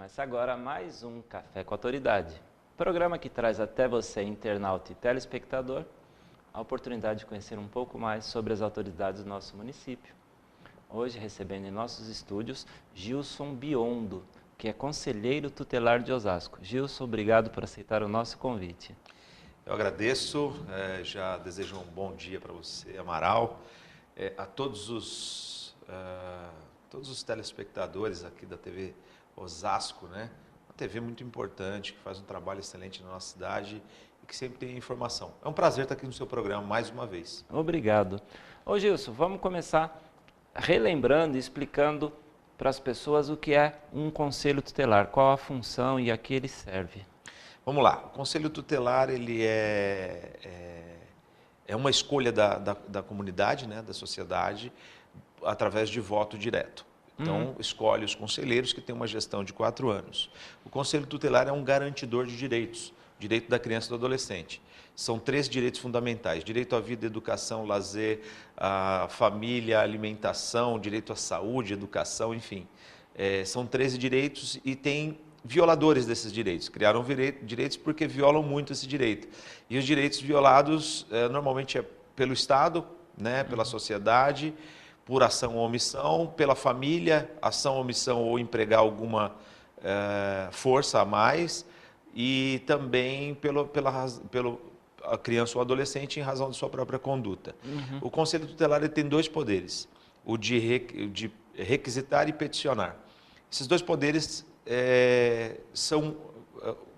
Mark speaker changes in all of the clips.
Speaker 1: Começa agora mais um Café com Autoridade, programa que traz até você, internauta e telespectador, a oportunidade de conhecer um pouco mais sobre as autoridades do nosso município. Hoje recebendo em nossos estúdios Gilson Biondo, que é conselheiro tutelar de Osasco. Gilson, obrigado por aceitar o nosso convite.
Speaker 2: Eu agradeço, já desejo um bom dia para você, Amaral, a todos os telespectadores aqui da TV Osasco, né? Uma TV muito importante, que faz um trabalho excelente na nossa cidade e que sempre tem informação. É um prazer estar aqui no seu programa mais uma vez.
Speaker 1: Obrigado. Ô Gilson, vamos começar relembrando e explicando para as pessoas o que é um conselho tutelar, qual a função e a que ele serve.
Speaker 2: Vamos lá, o Conselho Tutelar ele é uma escolha da comunidade, né, da sociedade, através de voto direto. Então, escolhe os conselheiros que têm uma gestão de 4 anos. O Conselho Tutelar é um garantidor de direitos, direito da criança e do adolescente. São 3 direitos fundamentais: direito à vida, educação, lazer, à família, alimentação, direito à saúde, educação, enfim. São 13 direitos e tem violadores desses direitos. Criaram direitos porque violam muito esse direito. E os direitos violados normalmente é pelo Estado, né, pela sociedade, por ação ou omissão, pela família, ação ou omissão ou empregar alguma força a mais, e também pela a criança ou adolescente em razão de sua própria conduta. O Conselho Tutelar ele tem 2 poderes, o de requisitar e peticionar. Esses 2 poderes são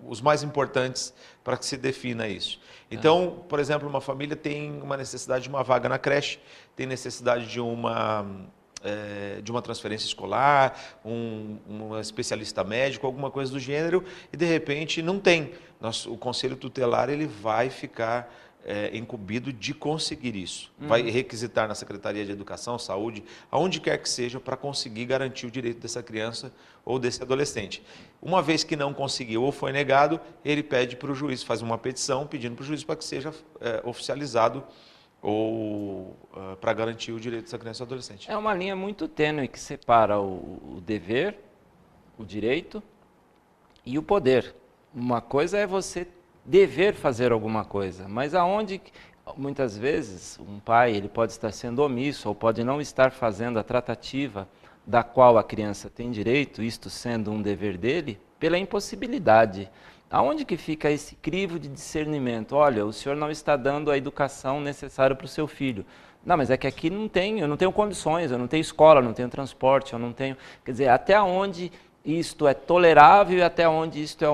Speaker 2: os mais importantes para que se defina isso. Então, por exemplo, uma família tem uma necessidade de uma vaga na creche, tem necessidade de uma transferência escolar, um especialista médico, alguma coisa do gênero, e de repente não tem. O Conselho Tutelar ele vai ficar incumbido de conseguir isso. Vai requisitar na Secretaria de Educação, Saúde, aonde quer que seja, para conseguir garantir o direito dessa criança ou desse adolescente. Uma vez que não conseguiu ou foi negado, ele pede para o juiz, faz uma petição pedindo para o juiz para que seja oficializado ou para garantir o direito dessa criança ou adolescente.
Speaker 1: É uma linha muito tênue que separa o dever, o direito e o poder. Uma coisa é você dever fazer alguma coisa, mas aonde muitas vezes um pai ele pode estar sendo omisso ou pode não estar fazendo a tratativa da qual a criança tem direito, isto sendo um dever dele, pela impossibilidade. Aonde que fica esse crivo de discernimento? Olha, o senhor não está dando a educação necessária para o seu filho. Não, mas é que aqui eu não tenho condições, eu não tenho escola, eu não tenho transporte, eu não tenho... Quer dizer, até onde isto é tolerável e até onde isto é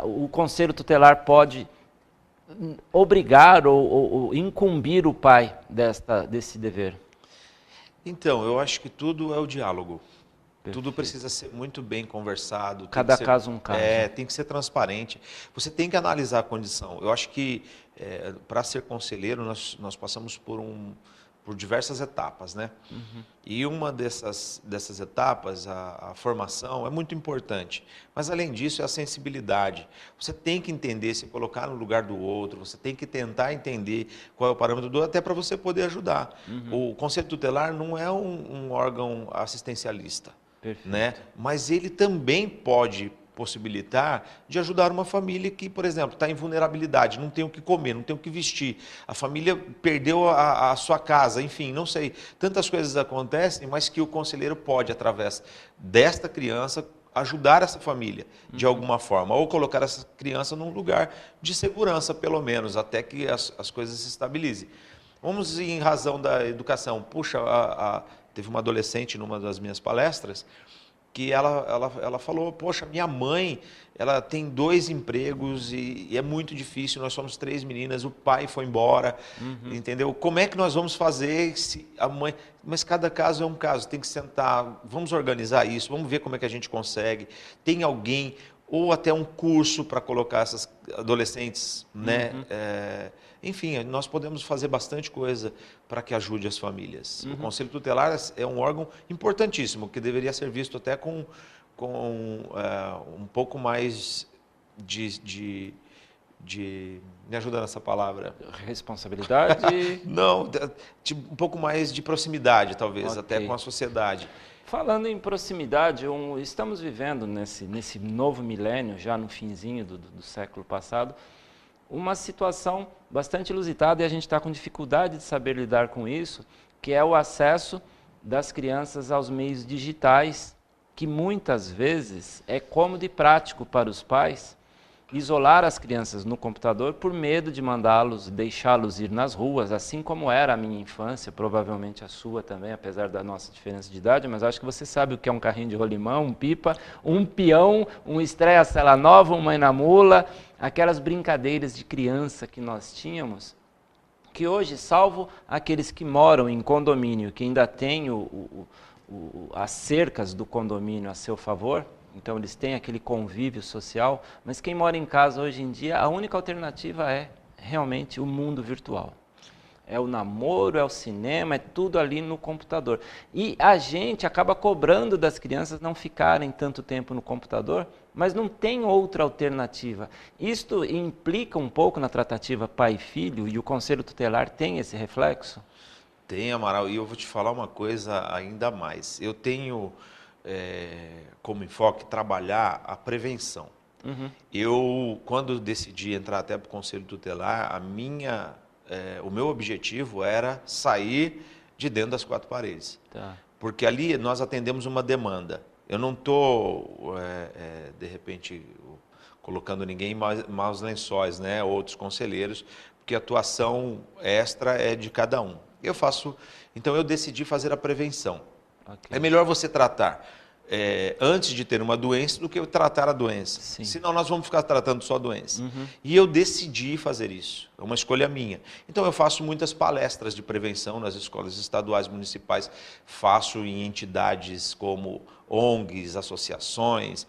Speaker 1: o Conselho Tutelar pode obrigar ou incumbir o pai desse dever?
Speaker 2: Então, eu acho que tudo é o diálogo.
Speaker 1: Perfeito.
Speaker 2: Tudo precisa ser muito bem conversado.
Speaker 1: Cada caso um caso.
Speaker 2: Tem que ser transparente. Você tem que analisar a condição. Eu acho que para ser conselheiro nós passamos por diversas etapas, né? E uma dessas etapas, a formação, é muito importante. Mas, além disso, é a sensibilidade. Você tem que entender, se colocar no lugar do outro, você tem que tentar entender qual é o parâmetro do outro, até para você poder ajudar. O Conselho Tutelar não é um órgão assistencialista, né? Mas ele também pode possibilitar de ajudar uma família que, por exemplo, está em vulnerabilidade, não tem o que comer, não tem o que vestir, a família perdeu a sua casa, enfim, não sei. Tantas coisas acontecem, mas que o conselheiro pode, através desta criança, ajudar essa família de alguma forma, ou colocar essa criança num lugar de segurança, pelo menos, até que as coisas se estabilizem. Vamos em razão da educação. Puxa, teve uma adolescente numa das minhas palestras que ela falou, poxa, minha mãe, ela tem 2 empregos e é muito difícil, nós somos 3 meninas, o pai foi embora, entendeu? Como é que nós vamos fazer se a mãe... Mas cada caso é um caso, tem que sentar, vamos organizar isso, vamos ver como é que a gente consegue. Tem alguém, ou até um curso para colocar essas adolescentes, né? Enfim, nós podemos fazer bastante coisa para que ajude as famílias. O Conselho Tutelar é um órgão importantíssimo, que deveria ser visto até com um pouco mais de me ajuda nessa palavra.
Speaker 1: Responsabilidade?
Speaker 2: Não, um pouco mais de proximidade, talvez,
Speaker 1: Ok.
Speaker 2: até com a sociedade.
Speaker 1: Falando em proximidade, estamos vivendo nesse novo milênio, já no finzinho do século passado, uma situação bastante inusitada, e a gente está com dificuldade de saber lidar com isso, que é o acesso das crianças aos meios digitais, que muitas vezes é cômodo e prático para os pais isolar as crianças no computador por medo de mandá-los, deixá-los ir nas ruas, assim como era a minha infância, provavelmente a sua também, apesar da nossa diferença de idade, mas acho que você sabe o que é um carrinho de rolimão, um pipa, um peão, um estreia-cela nova, uma mãe na mula, aquelas brincadeiras de criança que nós tínhamos, que hoje, salvo aqueles que moram em condomínio, que ainda têm as cercas do condomínio a seu favor, então eles têm aquele convívio social, mas quem mora em casa hoje em dia, a única alternativa é realmente o mundo virtual. É o namoro, é o cinema, é tudo ali no computador. E a gente acaba cobrando das crianças não ficarem tanto tempo no computador, mas não tem outra alternativa. Isto implica um pouco na tratativa pai e filho, e o Conselho Tutelar tem esse reflexo?
Speaker 2: Tem, Amaral, e eu vou te falar uma coisa ainda mais. Eu tenho como enfoque trabalhar a prevenção. Eu, quando decidi entrar até para o Conselho Tutelar, o meu objetivo era sair de dentro das quatro paredes.
Speaker 1: Tá.
Speaker 2: Porque ali nós atendemos uma demanda. Eu não estou, de repente, colocando ninguém em maus lençóis, né? Outros conselheiros, porque a atuação extra é de cada um. Então eu decidi fazer a prevenção. Okay. É melhor você tratar antes de ter uma doença do que tratar a doença. Sim. Senão nós vamos ficar tratando só a doença. E eu decidi fazer isso. É uma escolha minha. Então eu faço muitas palestras de prevenção nas escolas estaduais, municipais. Faço em entidades como ONGs, associações,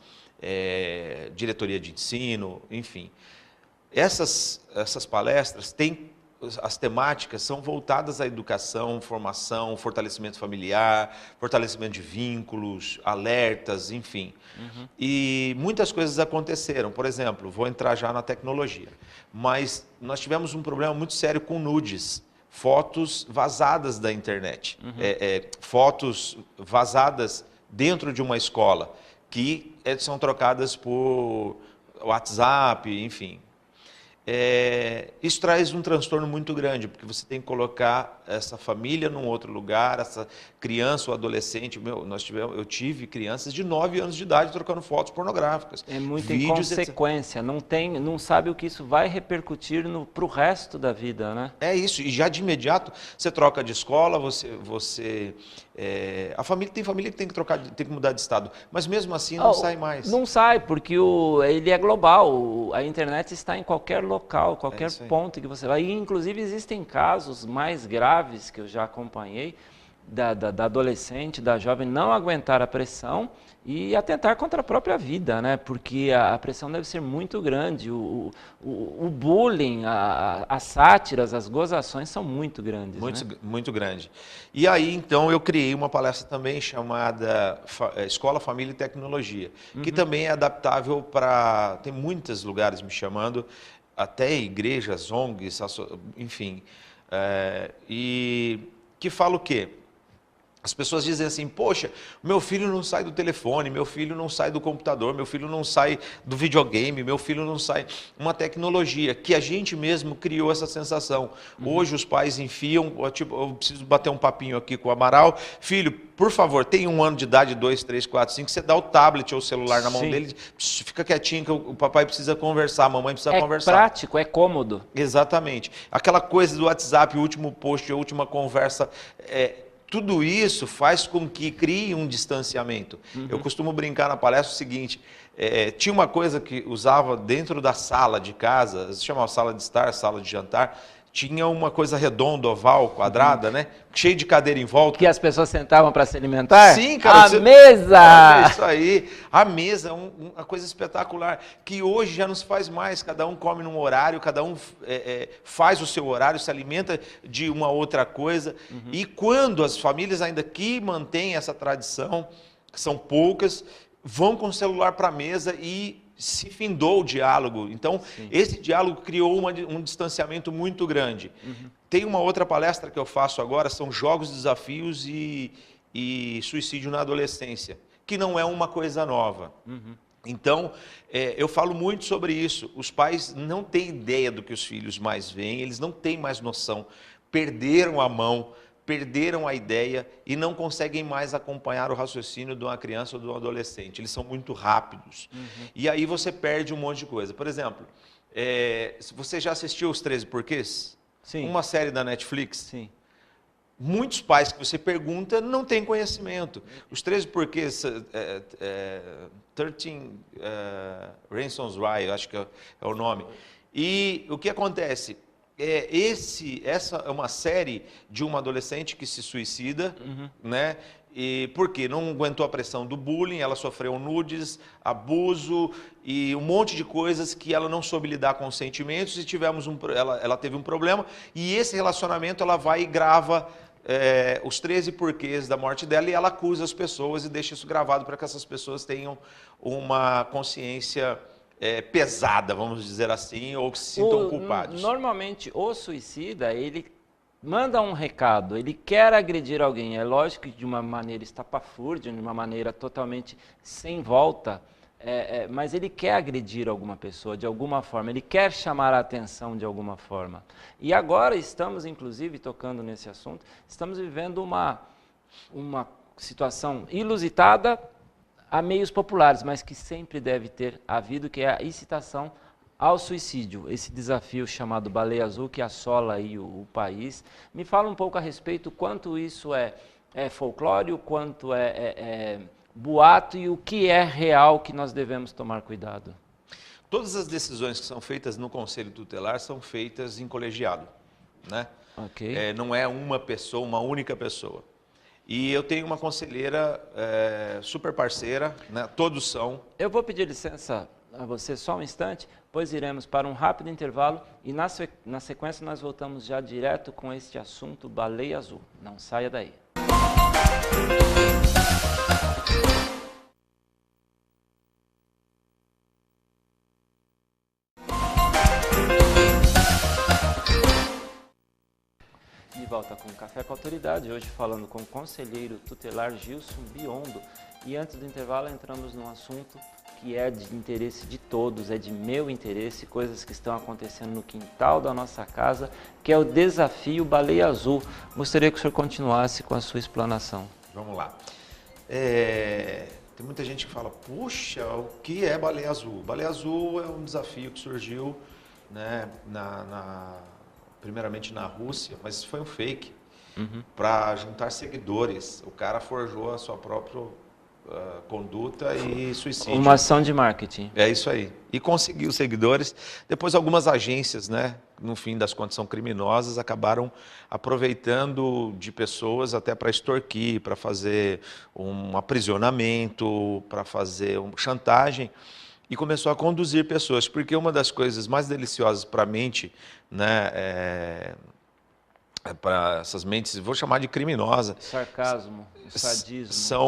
Speaker 2: diretoria de ensino, enfim. Essas palestras as temáticas são voltadas à educação, formação, fortalecimento familiar, fortalecimento de vínculos, alertas, enfim. E muitas coisas aconteceram. Por exemplo, vou entrar já na tecnologia, mas nós tivemos um problema muito sério com nudes, fotos vazadas da internet, fotos vazadas dentro de uma escola, que são trocadas por WhatsApp, enfim. Isso traz um transtorno muito grande, porque você tem que colocar essa família num outro lugar, essa criança ou adolescente. Eu tive crianças de 9 anos de idade trocando fotos pornográficas.
Speaker 1: É muita inconsequência, não sabe o que isso vai repercutir para o resto da vida, né?
Speaker 2: É isso, e já de imediato você troca de escola, tem família que tem que mudar de estado, mas mesmo assim não sai mais.
Speaker 1: Não sai, porque ele é global, a internet está em qualquer local, qualquer ponto que você vai. E, inclusive, existem casos mais graves que eu já acompanhei, da adolescente, da jovem não aguentar a pressão e atentar contra a própria vida, né? Porque a pressão deve ser muito grande, o bullying, as sátiras, as gozações são muito grandes.
Speaker 2: Muito grande. E aí, então, eu criei uma palestra também chamada Escola, Família e Tecnologia, que também é adaptável para... Tem muitos lugares me chamando, até igrejas, ONGs, enfim. E que fala o quê? As pessoas dizem assim, poxa, meu filho não sai do telefone, meu filho não sai do computador, meu filho não sai do videogame, meu filho não sai... Uma tecnologia que a gente mesmo criou essa sensação. Hoje os pais enfiam, tipo, eu preciso bater um papinho aqui com o Amaral. Filho, por favor, tem 1 ano de idade, 2, 3, 4, 5, você dá o tablet ou o celular na mão dele, fica quietinho que o papai precisa conversar, a mamãe precisa conversar.
Speaker 1: É prático, é cômodo.
Speaker 2: Exatamente. Aquela coisa do WhatsApp, o último post, a última conversa... Tudo isso faz com que crie um distanciamento. Eu costumo brincar na palestra o seguinte, tinha uma coisa que usava dentro da sala de casa, se chamava sala de estar, sala de jantar, tinha uma coisa redonda, oval, quadrada, né? Cheio de cadeira em volta.
Speaker 1: Que as pessoas sentavam para se alimentar?
Speaker 2: Sim, cara.
Speaker 1: Mesa!
Speaker 2: Isso aí. A mesa é uma coisa espetacular, que hoje já não se faz mais. Cada um come num horário, cada um faz o seu horário, se alimenta de uma outra coisa. E quando as famílias ainda que mantêm essa tradição, que são poucas, vão com o celular para a mesa e se findou o diálogo. Então, esse diálogo criou um distanciamento muito grande. Tem uma outra palestra que eu faço agora, são jogos, desafios e e suicídio na adolescência, que não é uma coisa nova. Então, eu falo muito sobre isso. Os pais não têm ideia do que os filhos mais veem, eles não têm mais noção, perderam a mão, perderam a ideia e não conseguem mais acompanhar o raciocínio de uma criança ou de um adolescente. Eles são muito rápidos. E aí você perde um monte de coisa. Por exemplo, você já assistiu Os 13 Porquês?
Speaker 1: Sim.
Speaker 2: Uma série da Netflix?
Speaker 1: Sim.
Speaker 2: Muitos pais que você pergunta não têm conhecimento. Os 13 Porquês, 13 Reasons Why, acho que é o nome. E o que acontece? Essa é uma série de uma adolescente que se suicida, né? E por quê? Não aguentou a pressão do bullying, ela sofreu nudes, abuso e um monte de coisas que ela não soube lidar com os sentimentos e ela teve um problema e esse relacionamento ela vai e grava os 13 porquês da morte dela e ela acusa as pessoas e deixa isso gravado para que essas pessoas tenham uma consciência pesada, vamos dizer assim, ou que se sintam culpados.
Speaker 1: Normalmente o suicida, ele manda um recado, ele quer agredir alguém, é lógico que de uma maneira estapafúrdia, de uma maneira totalmente sem volta, mas ele quer agredir alguma pessoa de alguma forma, ele quer chamar a atenção de alguma forma. E agora estamos, inclusive, tocando nesse assunto, estamos vivendo uma situação inusitada a meios populares, mas que sempre deve ter havido, que é a incitação ao suicídio, esse desafio chamado Baleia Azul que assola aí o país. Me fala um pouco a respeito quanto isso é folclore, o quanto é boato e o que é real que nós devemos tomar cuidado.
Speaker 2: Todas as decisões que são feitas no Conselho Tutelar são feitas em colegiado, né?
Speaker 1: Okay.
Speaker 2: Não é uma pessoa, uma única pessoa. E eu tenho uma conselheira super parceira, né? Todos são.
Speaker 1: Eu vou pedir licença a você só um instante, pois iremos para um rápido intervalo e na sequência nós voltamos já direto com este assunto Baleia Azul. Não saia daí. De volta com o Café com Autoridade, hoje falando com o conselheiro tutelar Gilson Biondo. E antes do intervalo entramos num assunto que é de interesse de todos, é de meu interesse, coisas que estão acontecendo no quintal da nossa casa, que é o desafio Baleia Azul. Gostaria que o senhor continuasse com a sua explanação.
Speaker 2: Vamos lá. Tem muita gente que fala, puxa, o que é Baleia Azul? Baleia Azul é um desafio que surgiu, né, primeiramente na Rússia, mas foi um fake, para juntar seguidores. O cara forjou a sua própria conduta e suicídio.
Speaker 1: Uma ação de marketing.
Speaker 2: É isso aí. E conseguiu seguidores. Depois algumas agências, né, no fim das contas são criminosas, acabaram aproveitando de pessoas até para extorquir, para fazer um aprisionamento, para fazer uma chantagem. E começou a conduzir pessoas, porque uma das coisas mais deliciosas para a mente, né, para essas mentes, vou chamar de criminosa.
Speaker 1: Sarcasmo, sadismo.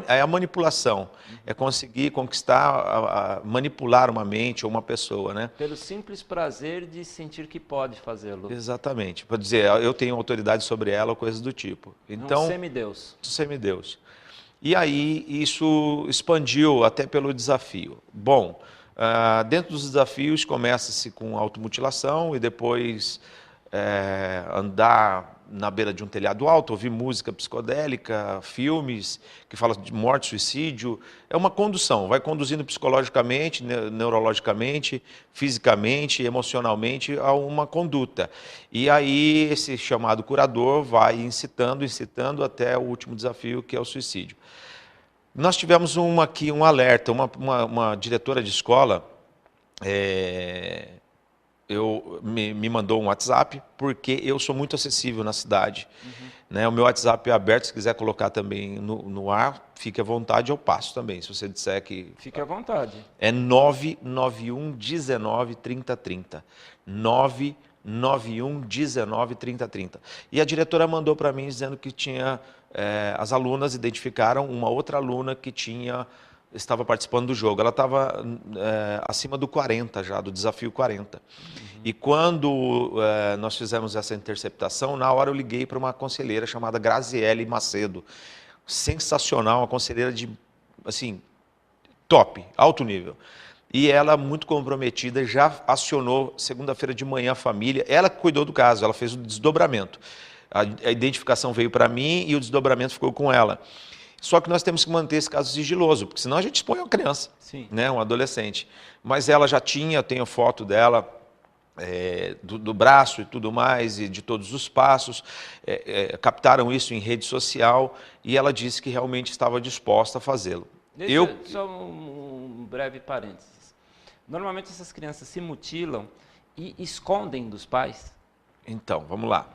Speaker 2: É a manipulação, é conseguir conquistar, manipular uma mente ou uma pessoa, né?
Speaker 1: Pelo simples prazer de sentir que pode fazê-lo.
Speaker 2: Exatamente, para dizer, eu tenho autoridade sobre ela ou coisas do tipo. Então,
Speaker 1: um semideus.
Speaker 2: Semideus. E aí isso expandiu até pelo desafio. Bom, dentro dos desafios começa-se com automutilação e depois andar na beira de um telhado alto, ouvir música psicodélica, filmes que falam de morte, suicídio. É uma condução, vai conduzindo psicologicamente, neurologicamente, fisicamente, emocionalmente a uma conduta. E aí esse chamado curador vai incitando até o último desafio, que é o suicídio. Nós tivemos aqui um alerta, uma diretora de escola me mandou um WhatsApp, porque eu sou muito acessível na cidade. Né? O meu WhatsApp é aberto, se quiser colocar também no ar, fique à vontade, eu passo também, se você disser que...
Speaker 1: Fique à vontade.
Speaker 2: É 991 19 30 30. 991 19 30 30. E a diretora mandou para mim dizendo que tinha... as alunas identificaram uma outra aluna que estava participando do jogo. Ela estava acima do 40 já, do desafio 40. E quando nós fizemos essa interceptação, na hora eu liguei para uma conselheira chamada Graziele Macedo. Sensacional, uma conselheira de, assim, top, alto nível. E ela, muito comprometida, já acionou segunda-feira de manhã a família. Ela cuidou do caso, ela fez o desdobramento. A identificação veio para mim e o desdobramento ficou com ela. Só que nós temos que manter esse caso sigiloso, porque senão a gente expõe uma criança, né, um adolescente. Mas ela já tinha, eu tenho foto dela, do braço e tudo mais, e de todos os passos, captaram isso em rede social, e ela disse que realmente estava disposta a fazê-lo.
Speaker 1: Só um breve parênteses. Normalmente essas crianças se mutilam e escondem dos pais?
Speaker 2: Então, vamos lá.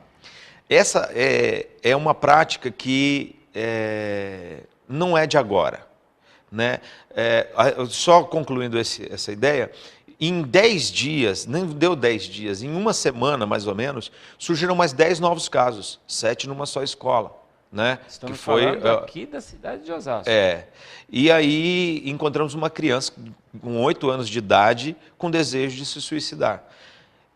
Speaker 2: Essa é uma prática que não é de agora, né? Só concluindo essa ideia, em 10 dias, nem deu 10 dias, em uma semana mais ou menos, surgiram mais 10 novos casos, 7 numa só escola. Né?
Speaker 1: Estamos falando aqui da cidade de Osasco.
Speaker 2: E aí encontramos uma criança com 8 anos de idade com desejo de se suicidar.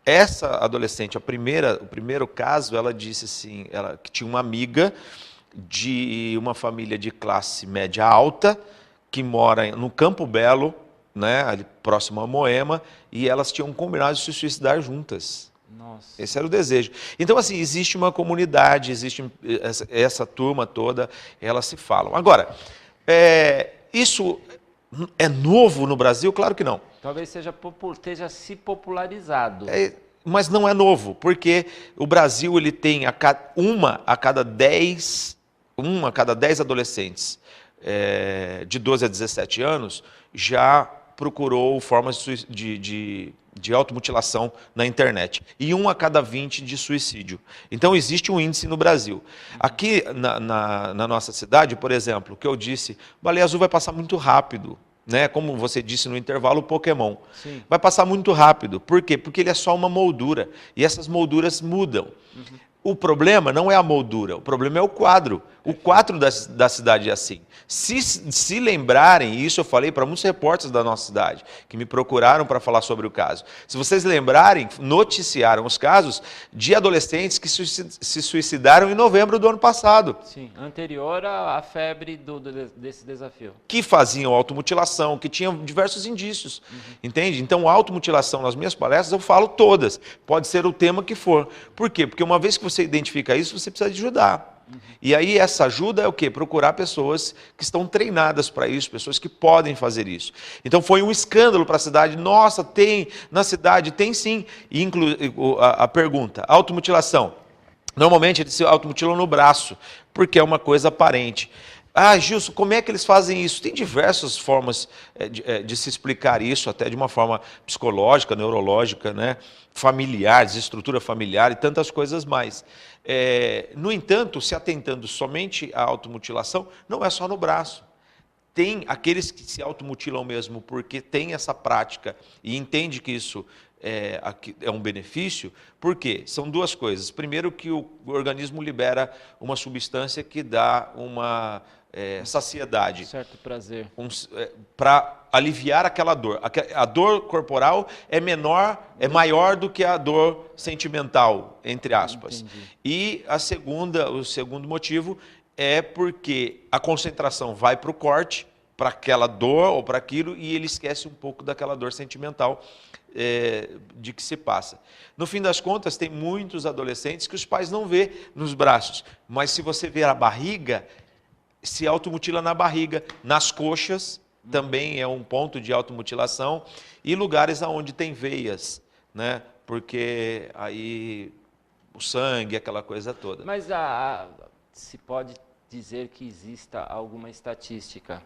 Speaker 2: Essa adolescente, o primeiro caso, ela disse assim, que tinha uma amiga de uma família de classe média alta, que mora no Campo Belo, né, ali próximo a Moema, e elas tinham combinado de se suicidar juntas.
Speaker 1: Nossa.
Speaker 2: Esse era o desejo. Então, assim, existe uma comunidade, existe essa turma toda, elas se falam. Agora, isso é novo no Brasil? Claro que não.
Speaker 1: Talvez esteja se popularizado.
Speaker 2: Mas não é novo, porque o Brasil ele tem uma a cada 10 adolescentes de 12 a 17 anos já procurou formas de automutilação na internet. E 1 a cada 20 de suicídio. Então, existe um índice no Brasil. Aqui na nossa cidade, por exemplo, que eu disse, Baleia Azul vai passar muito rápido. Né? Como você disse no intervalo, o Pokémon.
Speaker 1: Sim.
Speaker 2: Vai passar muito rápido. Por quê? Porque ele é só uma moldura. E essas molduras mudam. O problema não é a moldura, o problema é o quadro. O quadro da cidade é assim. Se lembrarem, e isso eu falei para muitos repórteres da nossa cidade, que me procuraram para falar sobre o caso. Se vocês lembrarem, noticiaram os casos de adolescentes que se suicidaram em novembro do ano passado.
Speaker 1: Sim, anterior à febre desse desafio.
Speaker 2: Que faziam automutilação, que tinham diversos indícios. Entende? Então, automutilação, nas minhas palestras, eu falo todas. Pode ser o tema que for. Por quê? Porque uma vez que você identifica isso, você precisa de ajudar. E aí essa ajuda é o quê? Procurar pessoas que estão treinadas para isso, pessoas que podem fazer isso. Então foi um escândalo para a cidade. Nossa, tem na cidade? Tem sim. E a pergunta, automutilação. Normalmente eles se automutilam no braço, porque é uma coisa aparente. Ah, Gilson, como é que eles fazem isso? Tem diversas formas de se explicar isso, até de uma forma psicológica, neurológica, né? Familiar, desestrutura familiar e tantas coisas mais. No entanto, se atentando somente à automutilação, não é só no braço. Tem aqueles que se automutilam mesmo porque tem essa prática e entende que isso é um benefício. Por quê? São duas coisas. Primeiro, que o organismo libera uma substância que dá uma saciedade.
Speaker 1: Certo prazer.
Speaker 2: Para aliviar aquela dor. A dor corporal é maior do que a dor sentimental, entre aspas.
Speaker 1: Entendi.
Speaker 2: E o segundo motivo é porque a concentração vai para o corte, para aquela dor ou para aquilo, e ele esquece um pouco daquela dor sentimental de que se passa. No fim das contas, tem muitos adolescentes que os pais não vê nos braços, mas se você ver a barriga, se automutila na barriga, nas coxas, também é um ponto de automutilação, e lugares onde tem veias, né? Porque aí o sangue, aquela coisa toda.
Speaker 1: Mas se pode dizer que exista alguma estatística?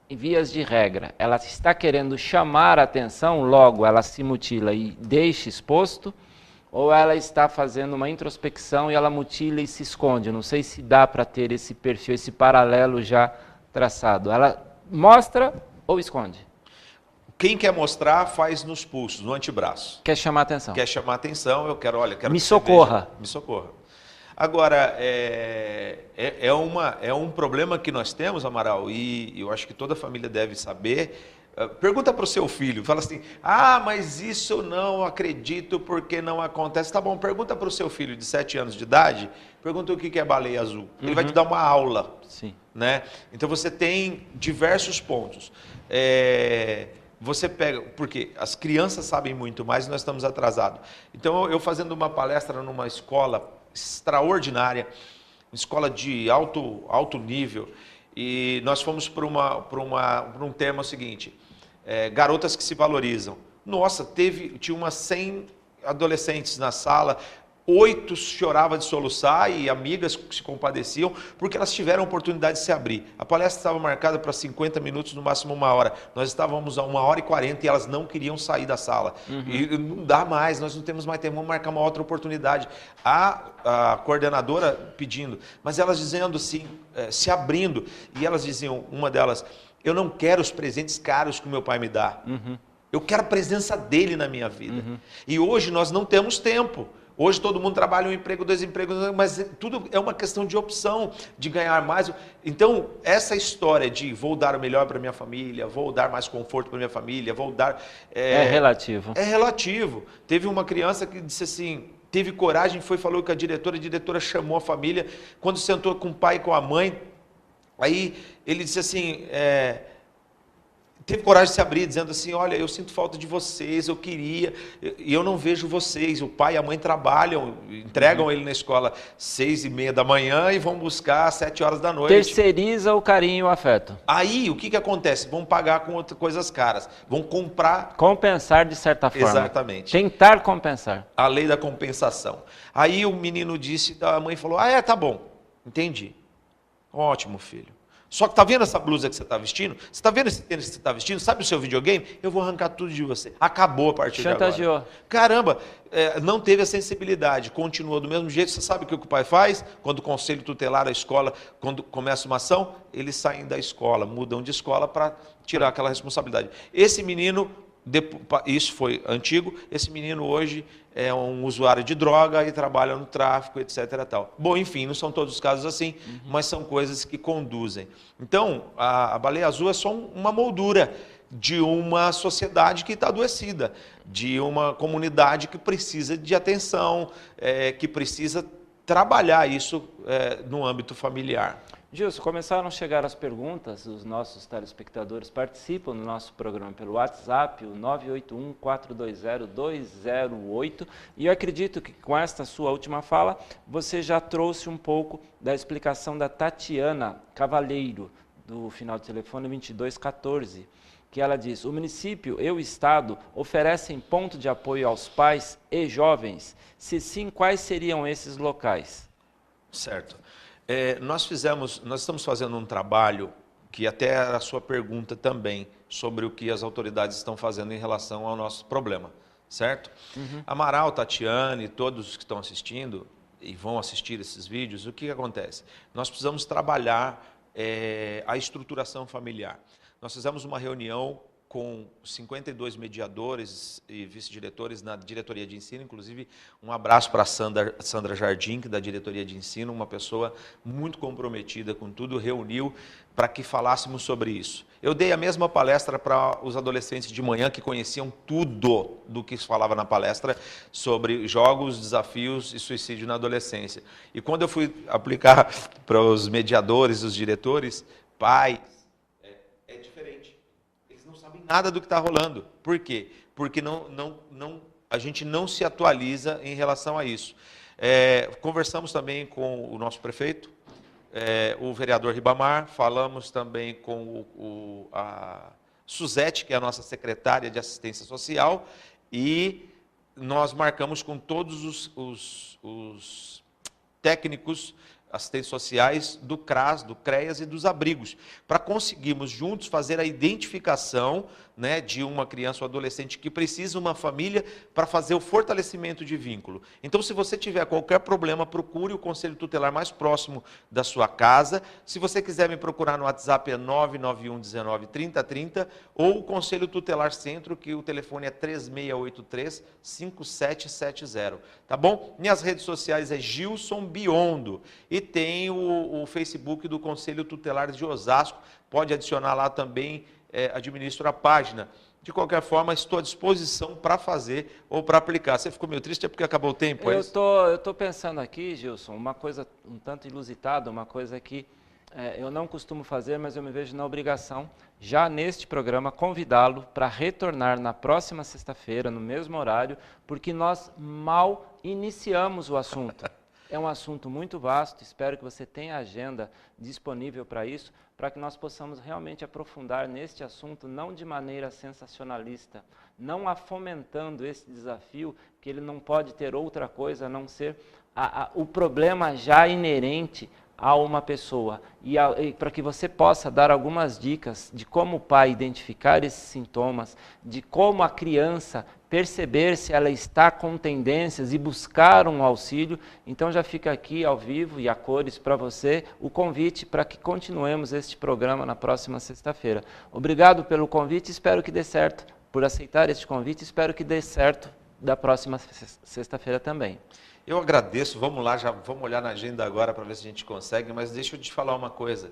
Speaker 1: Em vias de regra, ela está querendo chamar a atenção, logo ela se mutila e deixa exposto, ou ela está fazendo uma introspecção e ela mutila e se esconde? Não sei se dá para ter esse perfil, esse paralelo já traçado. Ela mostra ou esconde?
Speaker 2: Quem quer mostrar, faz nos pulsos, no antebraço.
Speaker 1: Quer chamar a atenção.
Speaker 2: Quer chamar a atenção, eu quero
Speaker 1: Me socorra.
Speaker 2: Me socorra. Agora, é um problema que nós temos, Amaral, e eu acho que toda família deve saber, Pergunta para o seu filho, fala assim, ah, mas isso eu não acredito porque não acontece. Tá bom, pergunta para o seu filho de 7 anos de idade, pergunta o que é baleia azul. Ele vai te dar uma aula.
Speaker 1: Sim.
Speaker 2: Né? Então você tem diversos pontos. Você pega, porque as crianças sabem muito mais e nós estamos atrasados. Então eu fazendo uma palestra numa escola extraordinária, uma escola de alto nível, e nós fomos para um tema seguinte, garotas que se valorizam. Nossa, tinha umas 100 adolescentes na sala, 8 choravam de soluçar e amigas se compadeciam porque elas tiveram a oportunidade de se abrir. A palestra estava marcada para 50 minutos, no máximo 1 hora. Nós estávamos a 1h40 e elas não queriam sair da sala. E não dá mais, nós não temos mais tempo, vamos marcar uma outra oportunidade. A coordenadora pedindo, mas elas dizendo assim, se abrindo. E elas diziam, uma delas, eu não quero os presentes caros que o meu pai me dá. Eu quero a presença dele na minha vida. E hoje nós não temos tempo. Hoje todo mundo trabalha 1 emprego, 2 empregos, mas tudo é uma questão de opção, de ganhar mais. Então, essa história de vou dar o melhor para minha família, vou dar mais conforto para minha família, vou dar...
Speaker 1: É relativo.
Speaker 2: É relativo. Teve uma criança que disse assim, teve coragem, falou com a diretora chamou a família, quando sentou com o pai e com a mãe, aí ele disse assim... teve coragem de se abrir, dizendo assim, olha, eu sinto falta de vocês, eu queria, e eu não vejo vocês. O pai e a mãe trabalham, entregam ele na escola 6h30 da manhã e vão buscar às 7 horas da noite.
Speaker 1: Terceiriza o carinho e o afeto.
Speaker 2: Aí, o que acontece? Vão pagar com outras coisas caras, vão comprar...
Speaker 1: Compensar de certa forma.
Speaker 2: Exatamente.
Speaker 1: Tentar compensar.
Speaker 2: A lei da compensação. Aí o menino disse, a mãe falou, tá bom, entendi. Ótimo, filho. Só que tá vendo essa blusa que você está vestindo? Você está vendo esse tênis que você está vestindo? Sabe o seu videogame? Eu vou arrancar tudo de você. Acabou a partir de agora.
Speaker 1: Chantageou.
Speaker 2: Caramba, não teve a sensibilidade, continuou do mesmo jeito. Você sabe o que o pai faz? Quando o conselho tutelar, a escola, quando começa uma ação, eles saem da escola, mudam de escola para tirar aquela responsabilidade. Esse menino, isso foi antigo, esse menino hoje é um usuário de droga e trabalha no tráfico, etc. Tal. Bom, enfim, não são todos os casos assim, mas são coisas que conduzem. Então, a baleia azul é só uma moldura de uma sociedade que está adoecida, de uma comunidade que precisa de atenção, que precisa trabalhar isso no âmbito familiar.
Speaker 1: Gilson, começaram a chegar as perguntas, os nossos telespectadores participam do nosso programa pelo WhatsApp, o 981-420-208, e eu acredito que com esta sua última fala, você já trouxe um pouco da explicação da Tatiana Cavalheiro, do final do telefone 2214, que ela diz, o município e o Estado oferecem ponto de apoio aos pais e jovens? Se sim, quais seriam esses locais?
Speaker 2: Certo. Nós estamos fazendo um trabalho que até era a sua pergunta também, sobre o que as autoridades estão fazendo em relação ao nosso problema, certo? Amaral, Tatiane, todos que estão assistindo e vão assistir esses vídeos, o que acontece? Nós precisamos trabalhar a estruturação familiar. Nós fizemos uma reunião com 52 mediadores e vice-diretores na diretoria de ensino, inclusive um abraço para a Sandra Jardim, que da diretoria de ensino, uma pessoa muito comprometida com tudo, reuniu para que falássemos sobre isso. Eu dei a mesma palestra para os adolescentes de manhã que conheciam tudo do que se falava na palestra sobre jogos, desafios e suicídio na adolescência. E quando eu fui aplicar para os mediadores, os diretores, pais, é diferente. Nada do que está rolando. Por quê? Porque a gente não se atualiza em relação a isso. Conversamos também com o nosso prefeito, o vereador Ribamar, falamos também com a Suzete, que é a nossa secretária de assistência social, e nós marcamos com todos os técnicos assistentes sociais do CRAS, do CREAS e dos abrigos, para conseguirmos juntos fazer a identificação, né, de uma criança ou adolescente que precisa de uma família para fazer o fortalecimento de vínculo. Então, se você tiver qualquer problema, procure o Conselho Tutelar mais próximo da sua casa. Se você quiser me procurar no WhatsApp, é 991 19 30 30, ou o Conselho Tutelar Centro, que o telefone é 3683-5770. Tá bom? Minhas redes sociais é Gilson Biondo. E tem o Facebook do Conselho Tutelar de Osasco. Pode adicionar lá também administro a página. De qualquer forma, estou à disposição para fazer ou para aplicar. Você ficou meio triste, é porque acabou o tempo?
Speaker 1: Eu tô pensando aqui, Gilson, uma coisa um tanto inusitada, uma coisa que eu não costumo fazer, mas eu me vejo na obrigação, já neste programa, convidá-lo para retornar na próxima sexta-feira, no mesmo horário, porque nós mal iniciamos o assunto. É um assunto muito vasto, espero que você tenha a agenda disponível para isso, para que nós possamos realmente aprofundar neste assunto, não de maneira sensacionalista, não fomentando esse desafio, que ele não pode ter outra coisa a não ser o problema já inerente a uma pessoa, e para que você possa dar algumas dicas de como o pai identificar esses sintomas, de como a criança perceber se ela está com tendências e buscar um auxílio. Então já fica aqui ao vivo e a cores para você o convite para que continuemos este programa na próxima sexta-feira. Obrigado pelo convite, espero que dê certo, por aceitar este convite, espero que dê certo da próxima sexta-feira também.
Speaker 2: Eu agradeço, vamos lá, já vamos olhar na agenda agora para ver se a gente consegue, mas deixa eu te falar uma coisa.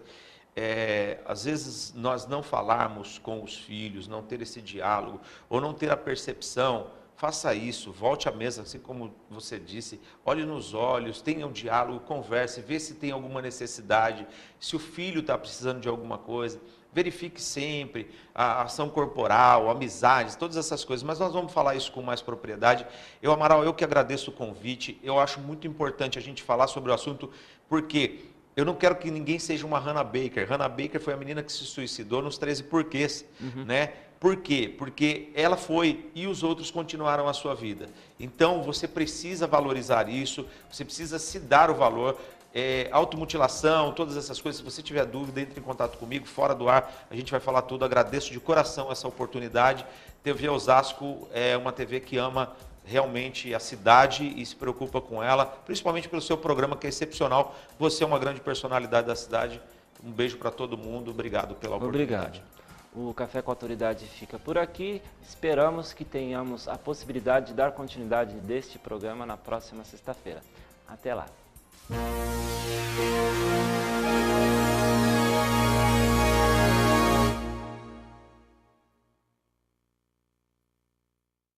Speaker 2: Às vezes nós não falarmos com os filhos, não ter esse diálogo, ou não ter a percepção, faça isso, volte à mesa, assim como você disse, olhe nos olhos, tenha um diálogo, converse, vê se tem alguma necessidade, se o filho está precisando de alguma coisa. Verifique sempre a ação corporal, amizades, todas essas coisas. Mas nós vamos falar isso com mais propriedade. Amaral, eu que agradeço o convite. Eu acho muito importante a gente falar sobre o assunto, porque eu não quero que ninguém seja uma Hannah Baker. Hannah Baker foi a menina que se suicidou nos 13 porquês, né? Por quê? Porque ela foi e os outros continuaram a sua vida. Então, você precisa valorizar isso, você precisa se dar o valor. Automutilação, todas essas coisas. Se você tiver dúvida, entre em contato comigo, fora do ar, a gente vai falar tudo. Agradeço de coração essa oportunidade. TV Osasco é uma TV que ama realmente a cidade e se preocupa com ela, principalmente pelo seu programa, que é excepcional. Você é uma grande personalidade da cidade. Um beijo para todo mundo. Obrigado pela oportunidade.
Speaker 1: Obrigado. O Café com a Autoridade fica por aqui. Esperamos que tenhamos a possibilidade de dar continuidade deste programa na próxima sexta-feira. Até lá.